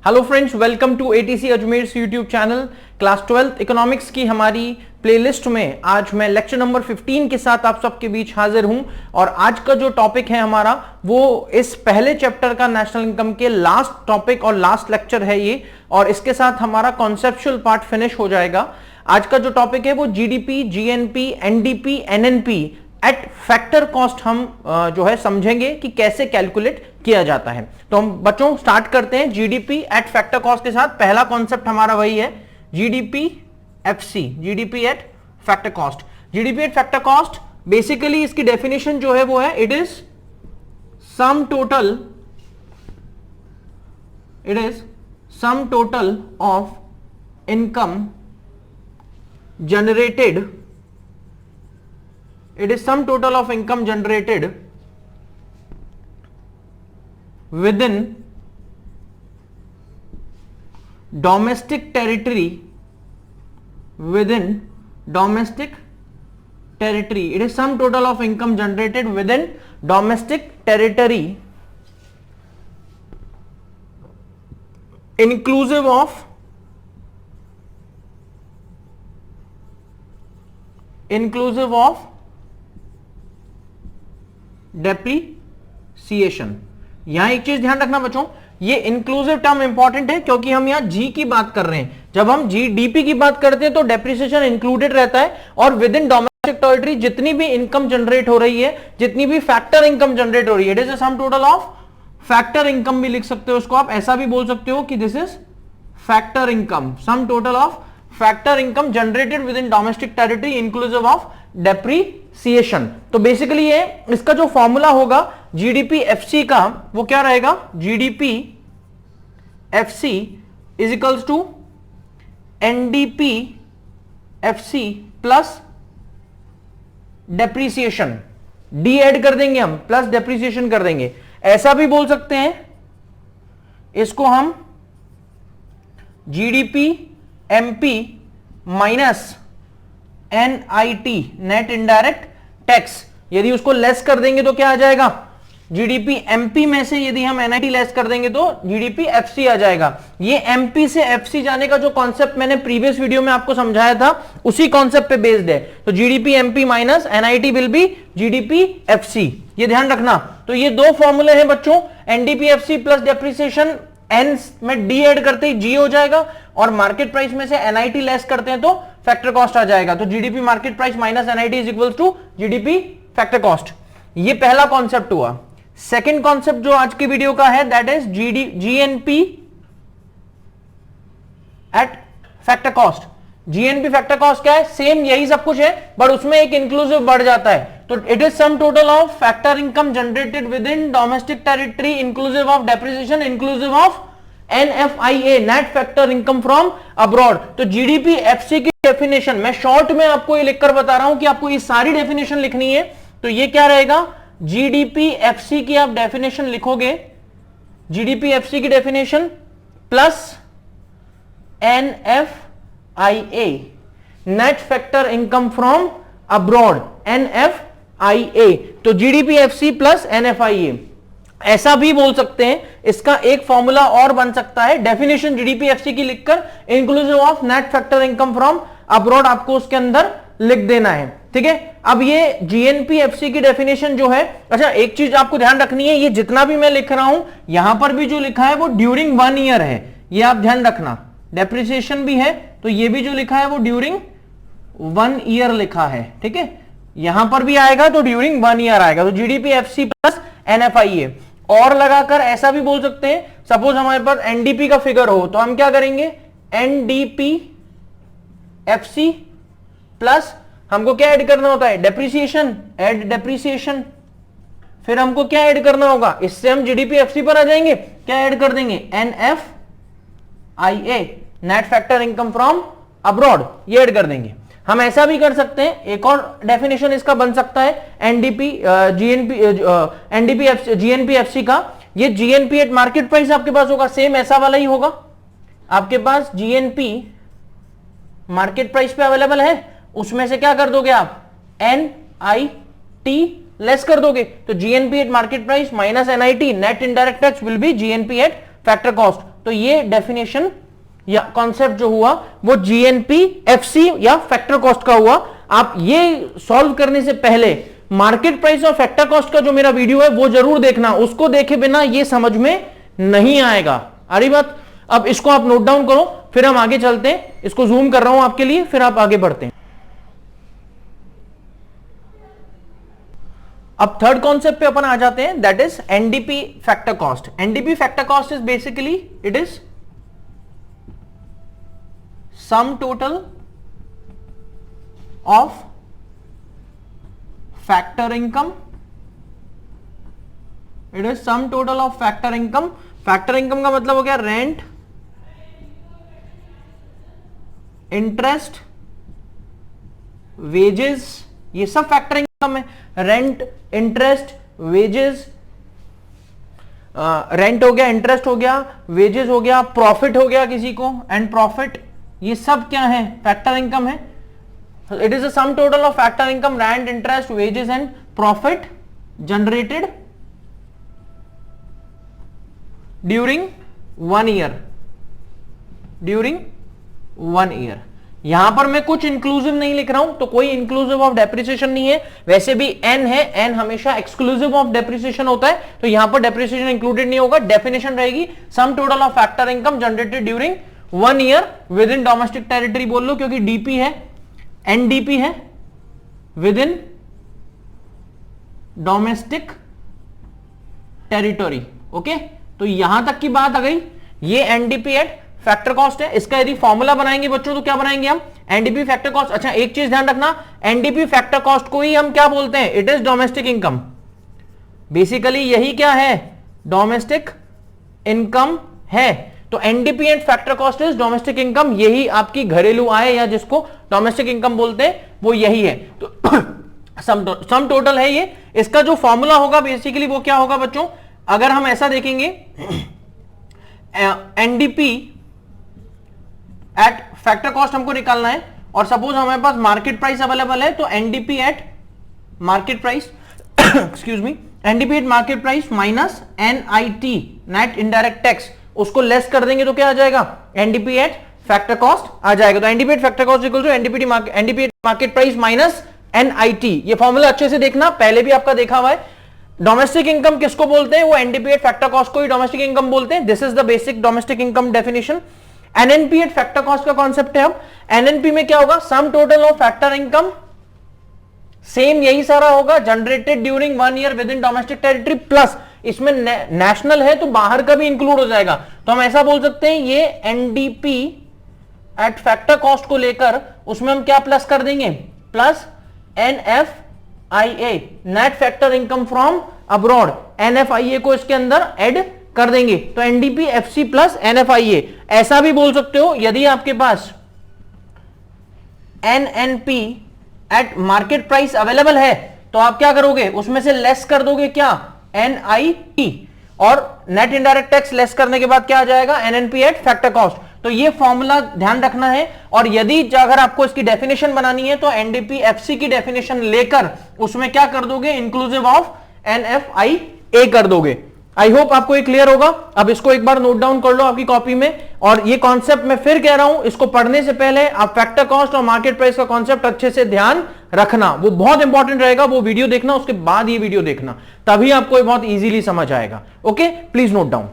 Hello friends, welcome to ATC Ajmer YouTube channel. Class 12th economics की हमारी playlist में आज मैं लेक्चर नंबर 15 के साथ आप सबके बीच हाजिर हूं। और आज का जो टॉपिक है हमारा वो इस पहले चैप्टर का नेशनल इनकम के लास्ट टॉपिक और लास्ट लेक्चर है ये, और इसके साथ हमारा कॉन्सेप्चुअल पार्ट फिनिश हो जाएगा। आज का जो टॉपिक है वो GDP, GNP, NDP, NNP eight factor cost हम जो है समझेंगे कि कैसे कैलकुलेट किया जाता है। तो हम बच्चों स्टार्ट करते हैं जीडीपी एट फैक्टर कॉस्ट के साथ। पहला कॉन्सेप्ट हमारा वही है, GDP FC, GDP at factor cost. GDP at factor cost basically इसकी डेफिनेशन जो है वो है, it is sum total of income generated, it is sum total of income generated within domestic territory, it is sum total of income generated within domestic territory inclusive of depreciation. यहां एक चीज ध्यान रखना बच्चों, ये इंक्लूसिव टर्म इंपॉर्टेंट है क्योंकि हम यहां जी की बात कर रहे हैं। जब हम जीडीपी की बात करते हैं तो डेप्रीसिएशन इंक्लूडेड रहता है, और विद इन डोमेस्टिक टेरिटरी जितनी भी इनकम जनरेट हो रही है, जितनी भी फैक्टर इनकम जनरेट हो रही है, it is a sum total of factor income भी लिख सकते हो उसको आप, ऐसा भी बोल सकते हो कि this is factor income, sum total of factor income generated with in domestic territory inclusive of depreciation. तो बेसिकली ये इसका जो फॉर्मूला होगा जीडीपी एफसी का वो क्या रहेगा, GDP FC is equals to NDP FC plus depreciation, D add कर देंगे हम, प्लस डेप्रीसिएशन कर देंगे। ऐसा भी बोल सकते हैं इसको हम GDP MP minus NIT, net indirect tax. यदि उसको लेस कर देंगे तो क्या आ जाएगा, जीडीपी एमपी में से यदि हम एनआईटी लेस कर देंगे तो जीडीपी एफसी आ जाएगा। ये एमपी से एफसी जाने का जो कॉन्सेप्ट मैंने प्रीवियस वीडियो में आपको समझाया था उसी कॉन्सेप्ट पे बेस्ड है। तो GDP MP minus NIT will be GDP FC, ये ध्यान रखना। तो ये दो फॉर्मूले हैं बच्चों, NDP FC plus depreciation, N में डी ऐड करते ही जी हो जाएगा, और मार्केट प्राइस में से एनआईटी लेस करते हैं तो फैक्टर कॉस्ट आ जाएगा। तो GDP market price minus NIT is equal to GDP factor cost. ये पहला कॉन्सेप्ट हुआ। सेकंड कॉन्सेप्ट जो आज की वीडियो का है that is GNP eight factor cost. GNP factor cost क्या है, सेम यही सब कुछ है, बट उसमें एक इंक्लूसिव बढ़ जाता है। तो it is sum total of factor income generated with in domestic territory inclusive of depreciation inclusive of NFIA, net factor income from abroad. तो जीडीपी एफसी की डेफिनेशन मैं शॉर्ट में आपको ये लिखकर बता रहा हूं कि आपको ये सारी डेफिनेशन लिखनी है। तो ये क्या रहेगा, जीडीपी एफसी की आप डेफिनेशन लिखोगे, जीडीपी एफसी की definition plus NFIA, net factor income from abroad, NFIA. तो जीडीपी एफसी प्लस एनएफआईए, ऐसा भी बोल सकते हैं। इसका एक फॉर्मूला और बन सकता है, डेफिनेशन जीडीपी एफसी की लिखकर inclusive of net factor income from abroad आपको उसके अंदर लिख देना है, ठीक है। अब ये जीएनपी एफसी की डेफिनेशन जो है, अच्छा एक चीज आपको ध्यान रखनी है, ये जितना भी मैं लिख रहा हूं यहां पर भी जो लिखा है वो ड्यूरिंग 1 ईयर है, ये आप ध्यान रखना। डेप्रिसिएशन भी है तो ये भी जो लिखा है वो ड्यूरिंग 1 ईयर लिखा है, ठीक है। यहां पर भी आएगा तो ड्यूरिंग 1 ईयर आएगा। तो जीडीपी एफसी प्लस एनएफआईए, और लगाकर ऐसा भी बोल सकते हैं, सपोज हमारे पास एनडीपी का फिगर हो तो हम क्या करेंगे, एनडीपी एफसी प्लस हमको क्या ऐड करना होता है, डेप्रीसिएशन, ऐड डेप्रीसिएशन। फिर हमको क्या ऐड करना होगा, इससे हम जीडीपी एफसी पर आ जाएंगे, क्या ऐड कर देंगे, NFIA, net factor income from abroad, ये ऐड कर देंगे। हम ऐसा भी कर सकते हैं, एक और डेफिनेशन इसका बन सकता है NDP GNP NDP GNP FC का। ये जीएनपी एट मार्केट प्राइस आपके पास होगा, सेम ऐसा वाला ही होगा। आपके पास जीएनपी मार्केट प्राइस पे अवेलेबल है, उसमें से क्या कर दोगे आप, एन आई टी लेस कर दोगे, तो GNP eight market price minus NIT, net indirect tax will be GNP eight factor cost. तो ये डेफिनेशन या कॉन्सेप्ट जो हुआ वो जीएनपी एफसी या फैक्टर कॉस्ट का हुआ। आप ये सॉल्व करने से पहले मार्केट प्राइस और फैक्टर कॉस्ट का जो मेरा वीडियो है वो जरूर देखना, उसको देखे बिना ये समझ में नहीं आएगा। आ रही बात? अब इसको आप नोट डाउन करो, फिर हम आगे चलते हैं। इसको जूम कर रहा हूं आपके लिए, फिर आप आगे बढ़ते हैं। अब थर्ड कॉन्सेप्ट पे अपन आ जाते हैं, that is NDP factor cost. NDP factor cost is basically it is sum total of factor income. It is sum total of factor income. Factor income का मतलब हो गया रेंट, इंटरेस्ट, वेजेस, ये सब factor income है। Rent, interest, wages, rent हो गया, interest हो गया, वेजेस हो गया, प्रॉफिट हो गया किसी को, एंड प्रॉफिट, ये सब क्या है? फैक्टर इनकम है। It is a sum total of factor income, rent, interest, wages and profit generated during 1 year. During 1 year. यहां पर मैं कुछ इंक्लूसिव नहीं लिख रहा हूं, तो कोई इंक्लूसिव ऑफ डेप्रिसिएशन नहीं है। वैसे भी एन है, एन हमेशा एक्सक्लूसिव ऑफ डेप्रिसिएशन होता है, तो यहां पर डेप्रिसिएशन इंक्लूडेड नहीं होगा। डेफिनेशन रहेगी sum total of factor income generated during 1 year with in domestic territory बोल लो, क्योंकि डीपी है, एनडीपी है, with in domestic territory. Okay, तो यहां तक की बात आ गई। ये एनडीपी एट फैक्टर कॉस्ट है। इसका यदि फॉर्मूला बनाएंगे बच्चों तो क्या बनाएंगे हम? NDP factor cost. अच्छा, एक चीज ध्यान रखना, एनडीपी फैक्टर कॉस्ट को ही हम क्या बोलते हैं? It is domestic income. Basically यही क्या है? डोमेस्टिक इनकम है। तो NDP and factor cost is domestic income. यही आपकी घरेलू आय या जिसको डोमेस्टिक इनकम बोलते हैं वो यही है। तो सम टोटल है ये। इसका जो फॉर्मूला होगा बेसिकली वो क्या होगा बच्चों? अगर हम ऐसा देखेंगे, एनडीपी एट फैक्टर कॉस्ट हमको निकालना है, और सपोज हमारे पास मार्केट प्राइस अवेलेबल है, तो NDP at market price excuse me, NDP at market price minus NIT net indirect tax, उसको लेस कर देंगे तो क्या आ जाएगा? एनडीपी एट फैक्टर कॉस्ट आ जाएगा। तो NDP at factor cost equal to NDP at market price minus NIT. ये फॉर्मूला अच्छे से देखना, पहले भी आपका देखा हुआ है। डोमेस्टिक इनकम किसको बोलते हैं? वो एनडीपी एट फैक्टर कॉस्ट को ही डोमेस्टिक इनकम बोलते हैं। This is the basic domestic income definition. NNP eight factor cost का कॉन्सेप्ट है। अब एनएनपी में क्या होगा? Sum total of factor income, same यही सारा होगा, generated during 1 year with in domestic territory, plus इसमें नेशनल है तो बाहर का भी इंक्लूड हो जाएगा। तो हम ऐसा बोल सकते हैं ये एनडीपी एट फैक्टर कॉस्ट को लेकर उसमें हम क्या प्लस कर देंगे? Plus NFIA, net factor income from abroad, NFIA को इसके अंदर ऐड कर देंगे। तो एनडीपी एफसी प्लस एनएफआईए। ऐसा भी बोल सकते हो यदि आपके पास NNP at market price available है तो आप क्या करोगे? उसमें से लेस कर दोगे क्या? एनआईटी, और नेट इनडायरेक्ट टैक्स लेस करने के बाद क्या आ जाएगा? NNP eight factor cost. तो ये फॉर्मूला ध्यान रखना है। और यदि अगर आपको इसकी डेफिनेशन बनानी है तो एनडीपी एफसी की डेफिनेशन लेकर उसमें क्या कर दोगे? इंक्लूसिव ऑफ एनएफआईए कर दोगे। आई होप आपको ये क्लियर होगा। अब इसको एक बार नोट डाउन कर लो आपकी कॉपी में। और ये कॉन्सेप्ट मैं फिर कह रहा हूं, इसको पढ़ने से पहले आप फैक्टर कॉस्ट और मार्केट प्राइस का कॉन्सेप्ट अच्छे से ध्यान रखना, वो बहुत इंपॉर्टेंट रहेगा। वो वीडियो देखना, उसके बाद ये वीडियो देखना, तभी आपको ये बहुत इजीली समझ आएगा। Okay, please note down.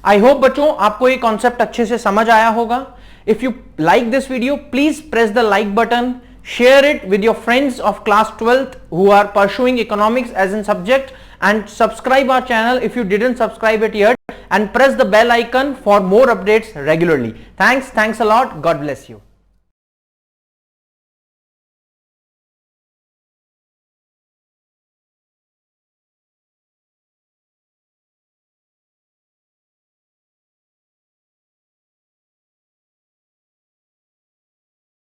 I hope बच्चों आपको ये कॉन्सेप्ट अच्छे से समझ आया होगा। If you like this video, please press the like button. Share it with your friends of class 12th who are pursuing economics as a subject, and subscribe our channel if you didn't subscribe it yet, and press the bell icon for more updates regularly. Thanks a lot. God bless you.